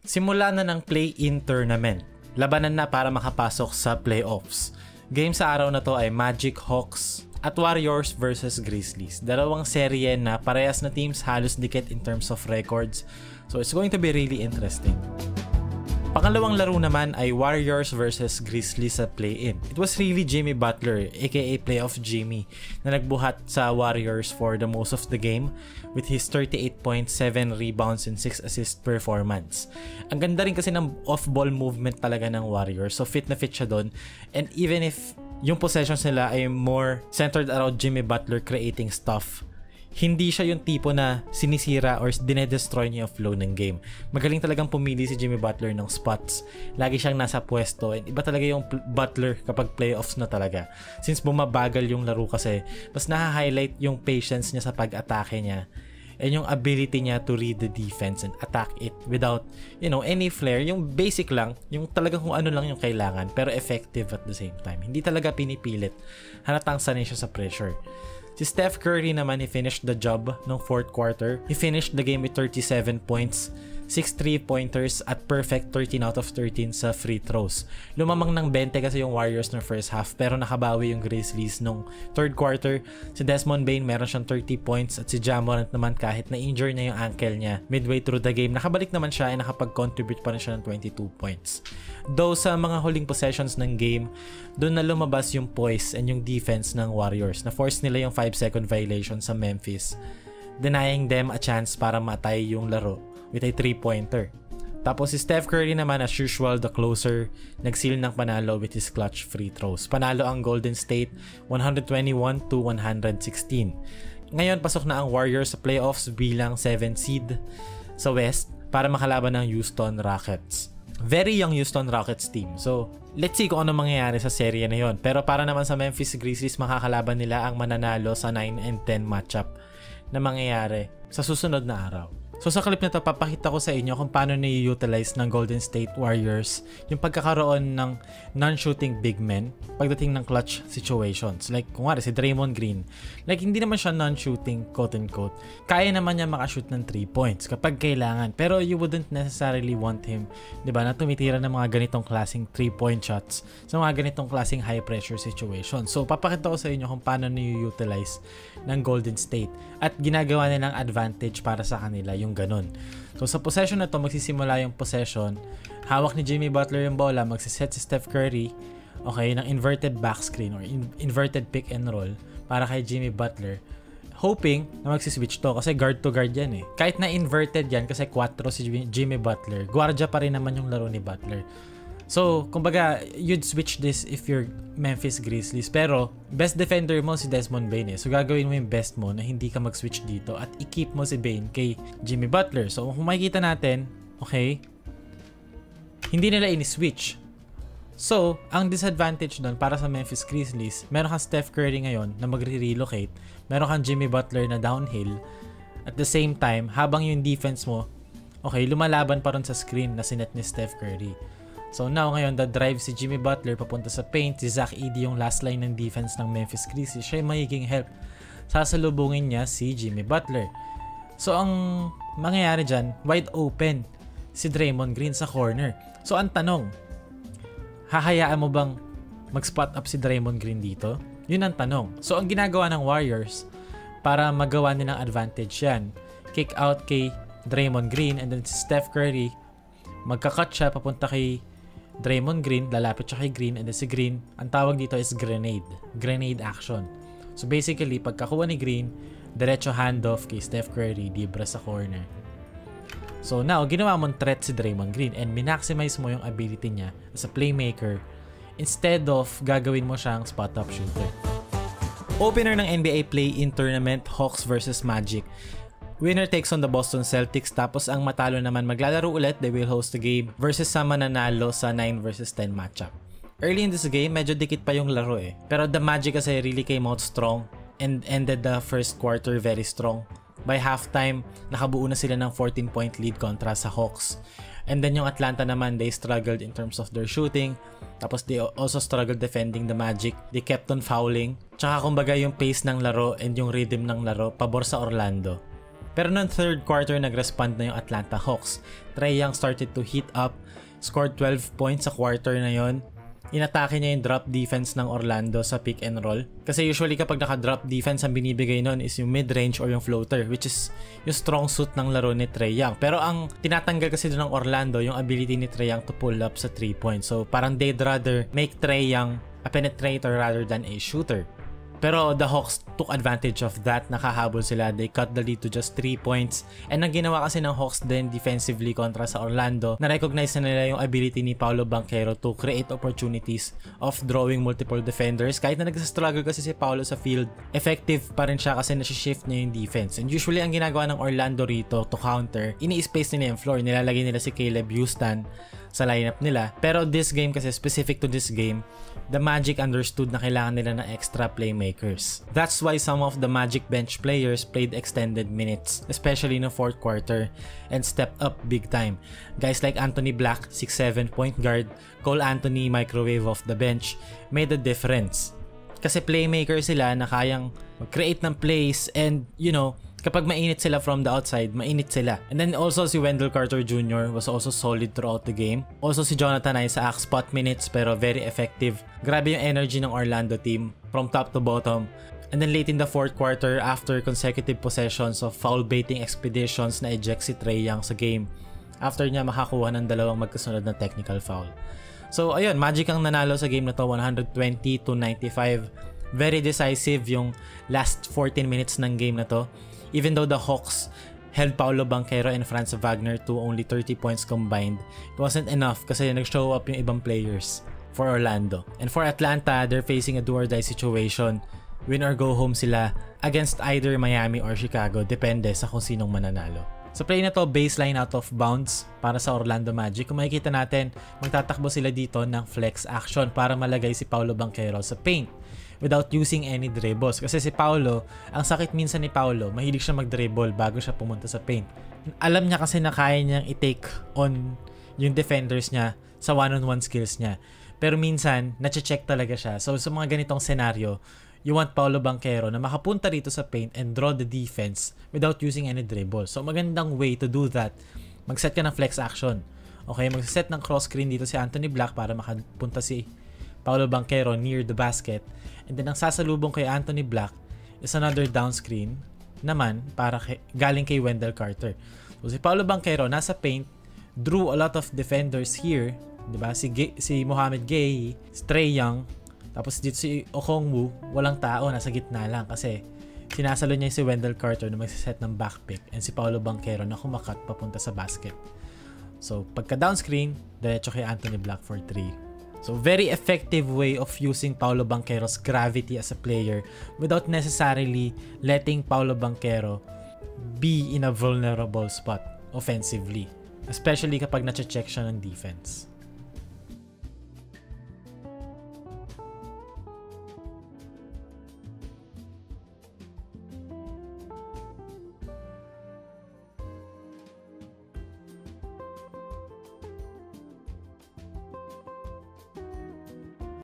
Simula na ng play-in tournament. Labanan na para makapasok sa playoffs. Game sa araw na to ay Magic, Hawks at Warriors versus Grizzlies. Dalawang serye na parehas na teams, halos dikit in terms of records. So it's going to be really interesting. Pangalawang laro naman ay Warriors versus Grizzlies sa play-in. It was really Jimmy Butler, aka Playoff Jimmy, na nagbuhat sa Warriors for the most of the game with his 38 points, 7 rebounds, and 6 assist performance. Ang ganda rin kasi ng off-ball movement talaga ng Warriors, so fit na fit siya doon. And even if yung possessions nila ay more centered around Jimmy Butler creating stuff, hindi siya yung tipo na sinisira or dinedestroy niya yung flow ng game. Magaling talagang pumili si Jimmy Butler ng spots. Lagi siyang nasa pwesto. And iba talaga yung Butler kapag playoffs na talaga. Since bumabagal yung laro kasi, mas naha-highlight yung patience niya sa pag-atake niya. And yung ability niya to read the defense and attack it without, any flair. Yung basic lang, yung talagang kung ano lang yung kailangan, pero effective at the same time. Hindi talaga pinipilit. Halatang sanay siya sa pressure. Si Steph Curry naman, he finished the job ng fourth quarter. He finished the game with 37 points, 6 3-pointers at perfect 13 out of 13 sa free throws. Lumamang ng 20 kasi yung Warriors ng first half, pero nakabawi yung Grizzlies nung third quarter. Si Desmond Bane meron siyang 30 points at si Ja Morant naman kahit na-injure na yung ankle niya midway through the game, nakabalik naman siya ay nakapag-contribute pa rin siya ng 22 points. Though sa mga huling possessions ng game, doon na lumabas yung poise and yung defense ng Warriors. Na-force nila yung 5-second violation sa Memphis, denying them a chance para matay yung laro with a 3-pointer. Tapos si Steph Curry naman, as usual, the closer, nag-seal ng panalo with his clutch free throws. Panalo ang Golden State 121-116. Ngayon, pasok na ang Warriors sa playoffs bilang 7th seed sa West para makalaban ng Houston Rockets. Very young Houston Rockets team. So, let's see kung ano mangyayari sa serye na yon. Pero para naman sa Memphis Grizzlies, makakalaban nila ang mananalo sa 9 and 10 matchup na mangyayari sa susunod na araw. So sa clip na to, papakita ko sa inyo kung paano na-utilize ng Golden State Warriors yung pagkakaroon ng non-shooting big men pagdating ng clutch situations. Like, kung nga si Draymond Green, like hindi naman siya non-shooting, quote-unquote. Kaya naman niya makashoot ng 3 points kapag kailangan. Pero you wouldn't necessarily want him, di ba, na tumitira ng mga ganitong klaseng 3-point shots sa mga ganitong klaseng high-pressure situations. So papakita ko sa inyo kung paano na-utilize ng Golden State at ginagawa nilang advantage para sa kanila yung ganun. So sa possession na to, magsisimula yung possession, hawak ni Jimmy Butler yung bola, magsiset si Steph Curry, okay, ng inverted back screen or inverted pick and roll para kay Jimmy Butler, hoping na magsiswitch to kasi guard to guard yan eh. Kahit na inverted yan kasi 4 si Jimmy Butler, guardia pa rin naman yung laro ni Butler. So, kumbaga, you'd switch this if you're Memphis Grizzlies. Pero, best defender mo si Desmond Bane eh. So, gagawin mo yung best mo na hindi ka mag-switch dito at i-keep mo si Bane kay Jimmy Butler. So, kung makikita natin, okay, hindi nila ini-switch. So, ang disadvantage doon para sa Memphis Grizzlies, meron kang Steph Curry ngayon na magre-relocate. Meron kang Jimmy Butler na downhill. At the same time, habang yung defense mo, okay, lumalaban pa rin sa screen na sinet ni Steph Curry. So now ngayon, the drive si Jimmy Butler papunta sa paint, si Zach Edey yung last line ng defense ng Memphis Grizzlies, siya yung magiging help. Sasalubungin niya si Jimmy Butler. So ang mangyayari dyan, wide open si Draymond Green sa corner. So ang tanong, hahayaan mo bang mag-spot up si Draymond Green dito? Yun ang tanong. So ang ginagawa ng Warriors para magawa nilang advantage yan, kick out kay Draymond Green and then si Steph Curry, magka-cut siya papunta kay Draymond Green, lalapit siya kay Green, and then si Green, ang tawag dito is grenade action. So basically, pagkakuha ni Green, diretso handoff kay Steph Curry, dibra sa corner. So now, ginawa mong threat si Draymond Green and minaximize mo yung ability niya as a playmaker instead of gagawin mo siyang spot-up shooter. Opener ng NBA play-in tournament, Hawks versus Magic. Winner takes on the Boston Celtics, tapos ang matalo naman maglalaro ulit, they will host the game versus sa mananalo sa 9 versus 10 matchup. Early in this game, medyo dikit pa yung laro eh. Pero the Magic kasi really came out strong and ended the first quarter very strong. By halftime, nakabuo na sila ng 14-point lead kontra sa Hawks. And then yung Atlanta naman, they struggled in terms of their shooting. Tapos they also struggled defending the Magic. They kept on fouling. Tsaka kumbaga yung pace ng laro and yung rhythm ng laro, pabor sa Orlando. Pero noong third quarter, nag-respond na yung Atlanta Hawks. Trae Young started to heat up, scored 12 points sa quarter na yon. Inatake niya yung drop defense ng Orlando sa pick and roll. Kasi usually kapag naka-drop defense, ang binibigay nun is yung mid-range or yung floater, which is yung strong suit ng laro ni Trae Young. Pero ang tinatanggal kasi doon ng Orlando, yung ability ni Trae Young to pull up sa 3 points. So parang they'd rather make Trae Young a penetrator rather than a shooter. Pero the Hawks took advantage of that. Nakahabol sila. They cut the lead to just 3 points. And ang ginawa kasi ng Hawks din defensively kontra sa Orlando, na-recognize na nila yung ability ni Paolo Banchero to create opportunities of drawing multiple defenders. Kahit na nagsastruggle kasi si Paolo sa field, effective pa rin siya kasi nasi-shift niya yung defense. And usually ang ginagawa ng Orlando rito to counter, ini-space nila yung floor. Nilalagay nila si Caleb Houston sa lineup nila. Pero this game kasi, specific to this game, the Magic understood na kailangan nila ng extra playmakers. That's why some of the Magic bench players played extended minutes, especially in the fourth quarter, and stepped up big time. Guys like Anthony Black, 6'7" point guard, Cole Anthony, microwave off the bench, made a difference. Kasi playmakers sila na kayang mag-create ng plays and, you know, kapag mainit sila from the outside, mainit sila. And then also si Wendell Carter Jr. was also solid throughout the game. Also si Jonathan Isaac, spot minutes pero very effective. Grabe yung energy ng Orlando team from top to bottom. And then late in the fourth quarter, after consecutive possessions of foul baiting expeditions, na-eject si Trae Young sa game after niya makakuha ng dalawang magkasunod na technical foul. So ayun, Magic ang nanalo sa game na to, 120-95. Very decisive yung last 14 minutes ng game na to. Even though the Hawks held Paolo Banchero and Franz Wagner to only 30 points combined, it wasn't enough kasi nag-show up yung ibang players for Orlando. And for Atlanta, they're facing a do-or-die situation. Win or go home sila against either Miami or Chicago, depende sa kung sinong mananalo. Sa play na to, baseline out of bounds para sa Orlando Magic. Kung makikita natin, magtatakbo sila dito ng flex action para malagay si Paolo Banchero sa paint without using any dribbles. Kasi si Paolo, ang sakit minsan ni Paolo, mahilig siya mag-dribble bago siya pumunta sa paint. Alam niya kasi na kaya niyang i-take on yung defenders niya sa one-on-one skills niya. Pero minsan, nache-check talaga siya. So sa mga ganitong scenario, you want Paolo Banchero na makapunta rito sa paint and draw the defense without using any dribble. So magandang way to do that, mag-set ka ng flex action. Okay, mag-set ng cross screen dito si Anthony Black para makapunta si Paolo Banchero near the basket. And then ang sasalubong kay Anthony Black is another down screen naman para galing kay Wendell Carter. So si Paolo Banchero nasa paint, drew a lot of defenders here, 'di ba? Si Mohamed Gay, si Trae Young, tapos dito si Okongwu, walang tao, nasa gitna lang kasi sinasalo niya si Wendell Carter na magsiset ng backpick and si Paolo Banchero na kumakat papunta sa basket. So pagka down screen, diretso kay Anthony Black for 3. So very effective way of using Paolo Banchero's gravity as a player without necessarily letting Paolo Banchero be in a vulnerable spot offensively, especially kapag na-check siya ng defense.